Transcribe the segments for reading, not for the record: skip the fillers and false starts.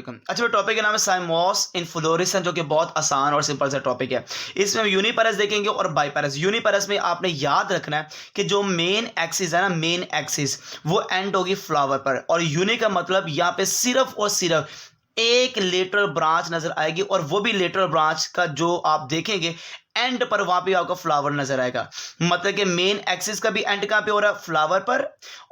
अच्छा, टॉपिक का नाम है साइमोस इन्फ्लोरेसेंस, जो कि बहुत आसान और सिंपल सा टॉपिक है। इसमें हम यूनिपेरस देखेंगे और बाईपेरस। यूनिपेरस में आपने याद रखना है कि जो मेन एक्सिस है ना, मेन एक्सिस वो एंड होगी फ्लावर पर, और यूनि का मतलब यहाँ पे सिर्फ और सिर्फ एक लेटरल ब्रांच नजर आएगी, और वो भी लेटरल ब्रांच का जो आप देखेंगे एंड पर वहां पे आपको फ्लावर नजर आएगा। मतलब कि मेन एक्सिस का भी एंड कहां पे हो रहा है? फ्लावर पर।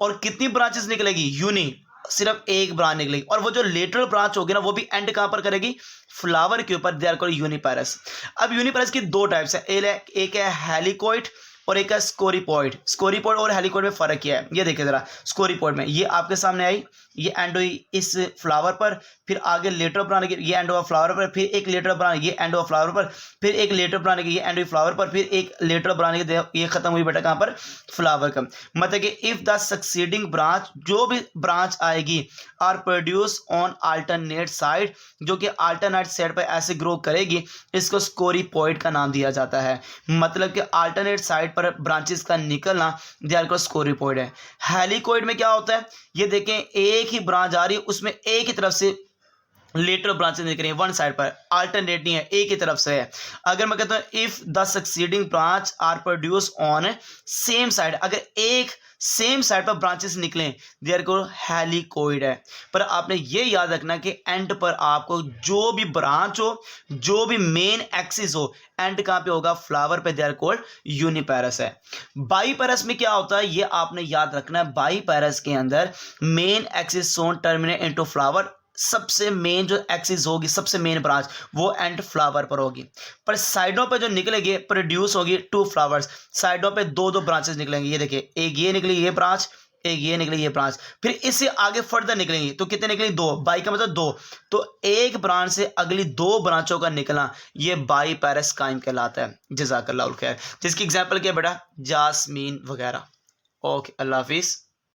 और कितनी ब्रांचेस निकलेगी? यूनि, सिर्फ एक ब्रांच निकलेगी। और वो जो लेटरल ब्रांच होगी ना, वो भी एंड कहां पर करेगी? फ्लावर के ऊपर। They are called uniparous. अब यूनिपेरस की दो टाइप्स है, एक है हेलिकोइड और एक है स्कोरिपॉइड। स्कोरिपॉइड और हेलिकोइड में फर्क क्या है ये देखिए जरा। स्कोरिपॉइड में ये आपके सामने आई, ये एंड हुई इस फ्लावर पर, फिर आगे लेटर बनाने की, ये एंड हुआ फ्लावर पर, फिर एक लेटर बनाने, ये एंड हुआ फ्लावर पर, फिर एक लेटर बनाने की, ये एंड हुई फ्लावर पर, फिर एक लेटर बनाने की, ये खत्म हुई बेटा कहां पर? फ्लावर का। मतलब कि इफ द सक्सीडिंग ब्रांच, जो भी ब्रांच आएगी, are produce on alternate side, जो कि अल्टरनेट साइड पर ऐसे ग्रो करेगी, इसको स्कोरिपॉइड का नाम दिया जाता है। मतलब कि अल्टरनेट साइड पर ब्रांचेस का निकलना दे आर कॉल्ड स्कोरिपॉइड है। हेलिकोइड में क्या होता है? ये देखें, एक ही ब्रांच आ रही है, उसमें एक ही तरफ से लेटरल ब्रांचेस निकल रही है, वन साइड पर, अल्टरनेट नहीं है, एक ही तरफ से है। अगर मैं कहता हूं if the succeeding branch are produce on same side, अगर एक सेम साइड पर ब्रांचेस निकलें, देयर को हेलिकोइड है। पर आपने ये याद रखना कि एंड पर आपको जो भी ब्रांच हो, जो भी मेन एक्सिस हो, एंड कहां पे होगा? फ्लावर पे। देयर कोल्ड यूनिपेरस है। बाईपेरस में क्या होता है ये आपने याद रखना है। बाईपेरस के अंदर मेन एक्सिस सोन टर्मिनेट इनटू फ्लावर, सबसे मेन जो एक्सिस होगी, सबसे मेन ब्रांच, वो एंड फ्लावर पर होगी। पर साइडों पे जो निकलेंगे, प्रोड्यूस होगी टू फ्लावर्स। साइडों पे दो दो ब्रांचेस निकलेंगे। ये देखिए, एक ये निकली ये ब्रांच, एक ये निकली ये ब्रांच, फिर इससे आगे फर्दर निकलेंगी। तो कितने निकलेंगे? दो। बाई का मतलब दो। तो एक ब्रांच से अगली दो ब्रांचों का निकलना, ये बाईपेरस कायम कहलाता है। जज़ाकल्लाहुल खैर। जिसकी एग्जांपल क्या है बेटा? जास्मीन वगैरह। ओके, अल्लाह हाफिज।